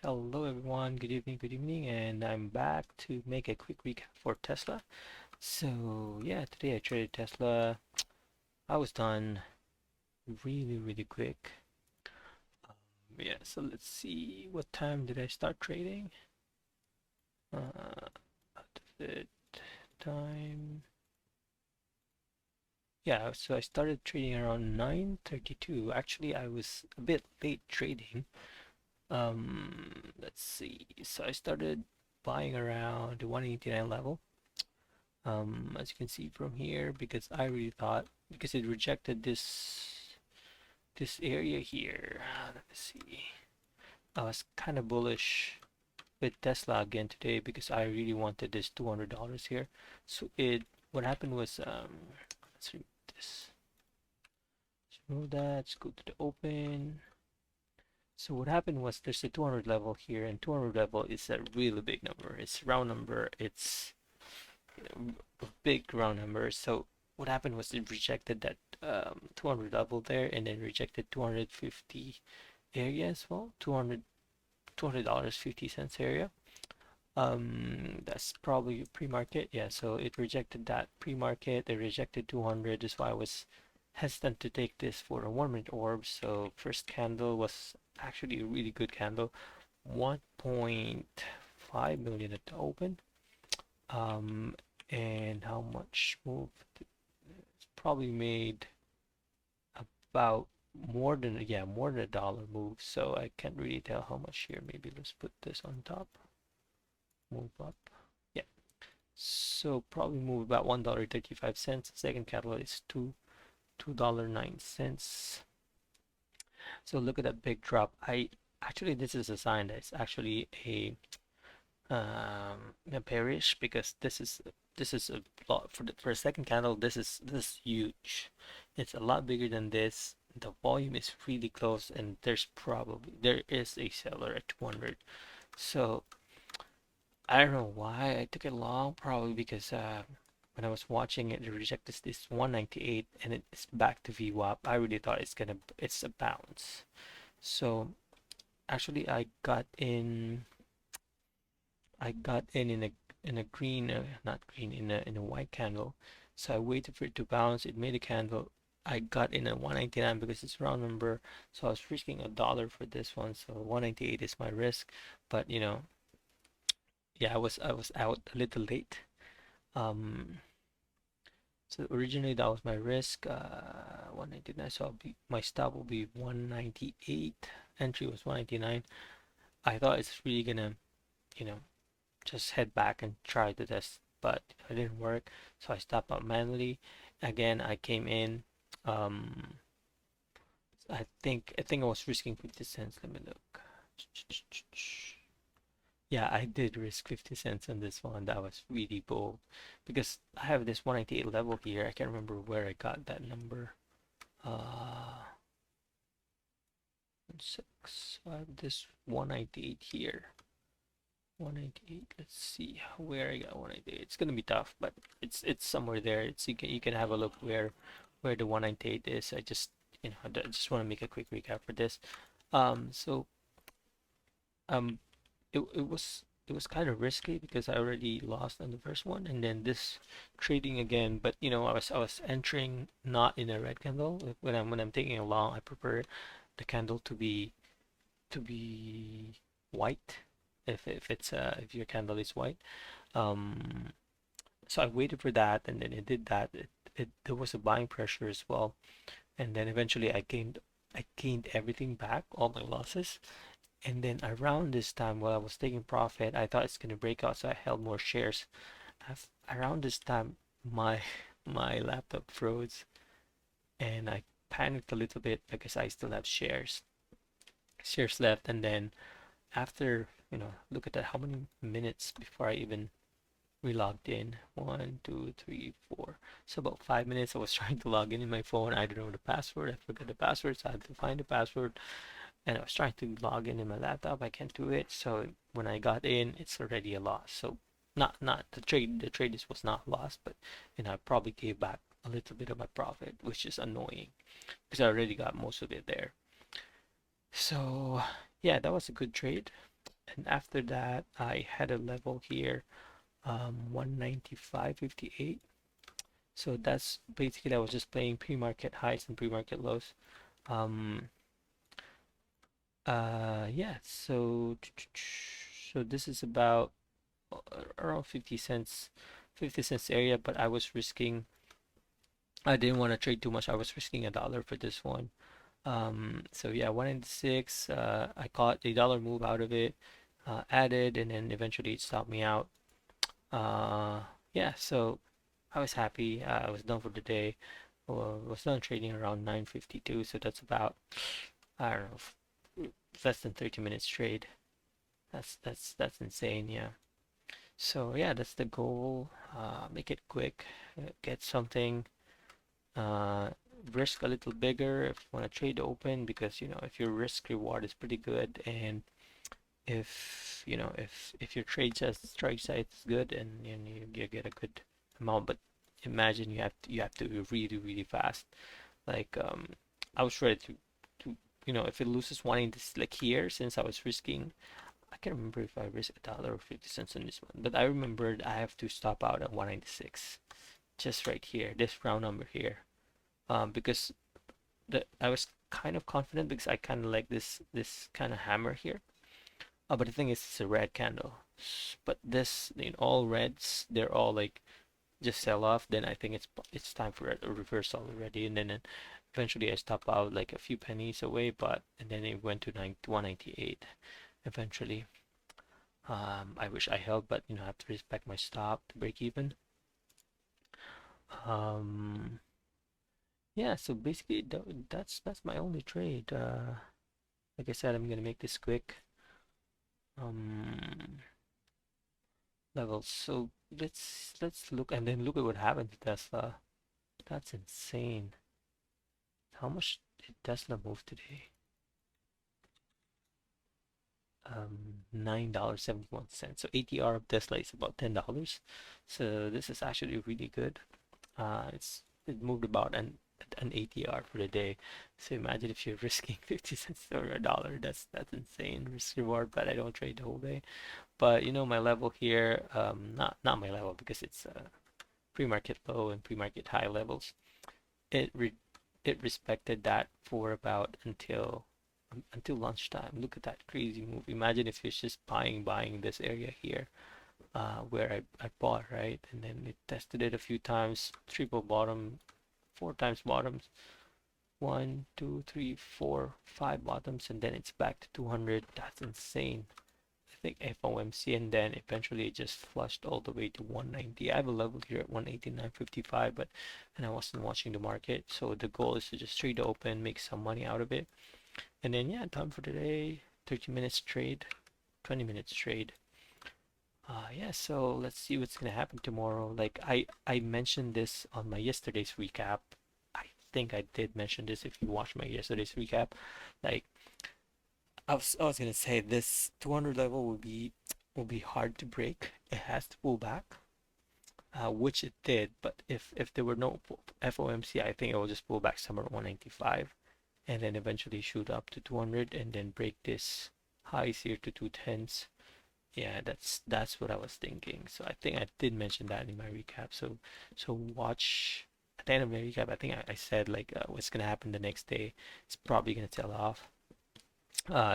Hello everyone, good evening, and I'm back to make a quick recap for Tesla. So yeah, today I traded Tesla. I was done really quick. Yeah, so let's see, what time did I start trading? Out of it, time. Yeah, so I started trading around 9:32. Actually, I was a bit late trading. Let's see. So I started buying around the 189 level. As you can see from here, because I really thought, because it rejected this area here. Let me see. I was kind of bullish with Tesla again today because I really wanted this $200 here. So what happened was, let's remove this. Let's remove that. Let's go to the open. So what happened was there's a 200 level here, and 200 level is a really big number. It's a round number. It's a big round number. So what happened was it rejected that 200 level there, and then rejected 250 area as well. 200 $50 area. That's probably pre-market. Yeah, so it rejected that pre-market. It rejected 200. That's why I was hesitant to take this for a 1 minute orb. So first candle was actually a really good candle. 1.5 million at the open. Um, and how much move? It's probably made about more than a dollar move. So I can't really tell how much here. Maybe let's put this on top. Move up. Yeah. So probably move about $1.35. Second candle is $2.09. So look at that big drop. I actually, this is a sign that it's actually a bearish, because this is a lot for a second candle. This is huge. It's a lot bigger than this. The volume is really close, and there is a seller at 200. So I don't know why I took it long. Probably because when I was watching it, it rejected this 198, and it's back to VWAP. I really thought it's a bounce. So actually, I got in a green, not green, in a white candle. So I waited for it to bounce. It made a candle. I got in at 199 because it's round number. So I was risking a dollar for this one. So 198 is my risk. But yeah, I was out a little late. Um, so originally that was my risk, 199. So my stop will be 198. Entry was 199. I thought it's really gonna, you know, just head back and try to test, but it didn't work. So I stopped out manually. Again, I came in. Um, I think I was risking 50 cents. Let me look. Yeah, I did risk 50 cents on this one. That was really bold because I have this 198 level here. I can't remember where I got that number. Uh, 6. I have this 198 here. 198. Let's see where I got 198. It's gonna be tough, but it's somewhere there. You can have a look where the 198 is. I just want to make a quick recap for this. So um it was kind of risky because I already lost on the first one, and then this trading again. But I was entering not in a red candle. When I'm taking a long, I prefer the candle to be white, if your candle is white. Um, so I waited for that, and then it did that. There was a buying pressure as well, and then eventually I gained everything back, all my losses. And then around this time, while I was taking profit, I thought it's gonna break out, so I held more shares. Around this time, my my laptop froze, and I panicked a little bit because I still have shares left. And then after, look at that, how many minutes before I even re-logged in? 1, 2, 3, 4. So about 5 minutes I was trying to log in my phone. I don't know the password. I forgot the password, so I had to find the password. And I was trying to log in my laptop. I can't do it. So when I got in, it's already a loss. So not the trade was not lost, but I probably gave back a little bit of my profit, which is annoying because I already got most of it there. So yeah, that was a good trade. And after that, I had a level here, 195.58. So that's basically I was just playing pre-market highs and pre-market lows. Um, yeah. So this is about around 50 cents, 50 cents area, but I was risking. I didn't want to trade too much. I was risking $1 for this one. So yeah, 196. I caught a dollar move out of it, added, and then eventually it stopped me out. Uh, yeah, so I was happy. I was done for the day. Was done trading around 9:52, so that's about, I don't know, less than 30 minutes trade. That's insane, yeah. So yeah, that's the goal. Make it quick, get something, uh, risk a little bigger if you want to trade open, because if your risk reward is pretty good, and if your strike size is good, and you get a good amount. But imagine you have to be really really fast. Like, I was ready to if it loses one in this, like here, since I was risking, I can't remember if I risked $1 or 50 cents on this one, but I remembered I have to stop out at 196, just right here, this round number here, because I was kind of confident, because I kind of like this kind of hammer here. But the thing is, it's a red candle. But this, in all reds, they're all like just sell off. Then I think it's time for a reversal already. And then eventually I stop out like a few pennies away, but and then it went to 198 eventually. I wish I held, but I have to respect my stop to break even. Um, yeah, so basically that's my only trade. Like I said, I'm gonna make this quick. Um, Levels. So let's look, and then look at what happened to Tesla. That's insane. How much did Tesla move today? $9.71. So ATR of Tesla is about $10. So this is actually really good. It moved about an ATR for the day. So imagine if you're risking 50 cents or $1. That's insane risk reward, but I don't trade the whole day. But my level here, not my level, because it's pre-market low and pre-market high levels. It re it respected that for about until lunchtime. Look at that crazy move. Imagine if it's just buying this area here, where I bought, right? And then it tested it a few times, triple bottom, four times bottoms, one, two, three, four, five bottoms, and then it's back to 200. That's insane. I think FOMC, and then eventually it just flushed all the way to 190. I have a level here at 189.55, and I wasn't watching the market, so the goal is to just trade open, make some money out of it, and then yeah, time for today. 30 minutes trade, 20 minutes trade. Yeah, so let's see what's gonna happen tomorrow. Like I mentioned this on my yesterday's recap. I think I did mention this if you watched my yesterday's recap. Like, I was gonna say this 200 level will be hard to break. It has to pull back, which it did. But if there were no FOMC, I think it will just pull back somewhere at 195, and then eventually shoot up to 200, and then break this highs here to 210s. Yeah, that's what I was thinking. So I think I did mention that in my recap. So watch at the end of my recap. I think I said like, what's gonna happen the next day. It's probably gonna tail off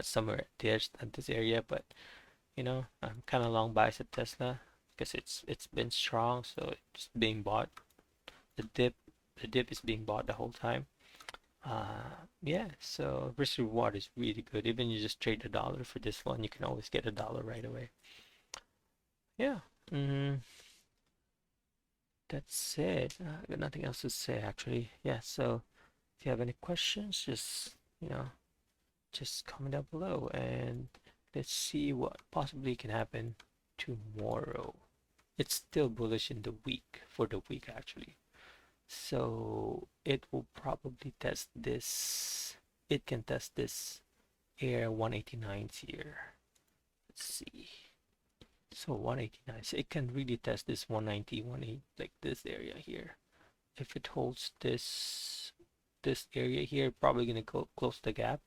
somewhere there at this area, but I'm kind of long biased at Tesla because it's been strong, so it's being bought. The dip the dip is being bought the whole time. Yeah, so risk reward is really good. Even you just trade $1 for this one, you can always get $1 right away. Yeah. mm, that's it. I got nothing else to say actually. Yeah, so if you have any questions, just comment down below, and let's see what possibly can happen tomorrow. It's still bullish in the week, for the week actually. So it will probably test this. It can test this area 189s here. Let's see. So 189. So it can really test this 190, 180, like this area here. If it holds this area here, probably gonna go close the gap.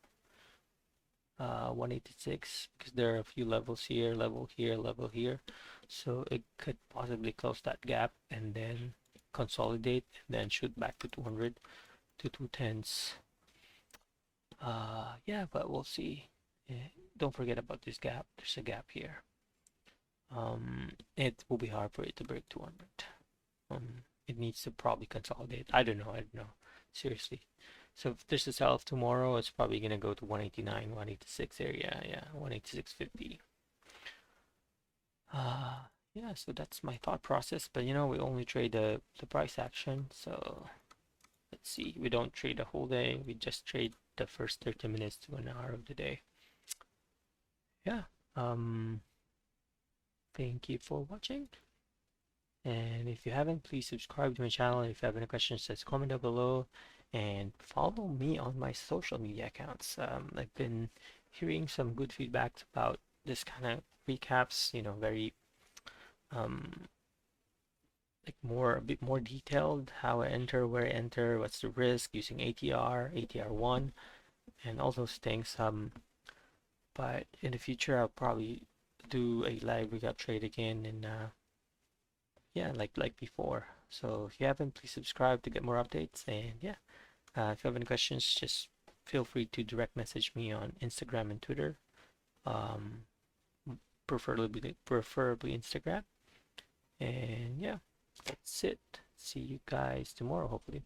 186, because there are a few levels here, level here, level here. So it could possibly close that gap and then consolidate and then shoot back to 200 to 210s. Yeah, but we'll see. Don't forget about this gap. There's a gap here. It will be hard for it to break 200. It needs to probably consolidate. I don't know. I don't know. Seriously. So if there's a sell-off tomorrow, it's probably gonna go to 189, 186 area. Yeah, 186.50. Yeah. So that's my thought process. But we only trade the price action. So let's see. We don't trade the whole day. We just trade the first 30 minutes to an hour of the day. Yeah. Thank you for watching. And if you haven't, please subscribe to my channel. If you have any questions, just comment down below and follow me on my social media accounts. I've been hearing some good feedbacks about this kind of recaps, very like a bit more detailed, how I enter, where I enter, what's the risk using ATR, ATR1, and all those things. But in the future, I'll probably do a live recap trade again and yeah, like before. So if you haven't, please subscribe to get more updates. And yeah, if you have any questions, just feel free to direct message me on Instagram and Twitter. Um, preferably Instagram. And yeah, that's it. See you guys tomorrow, hopefully.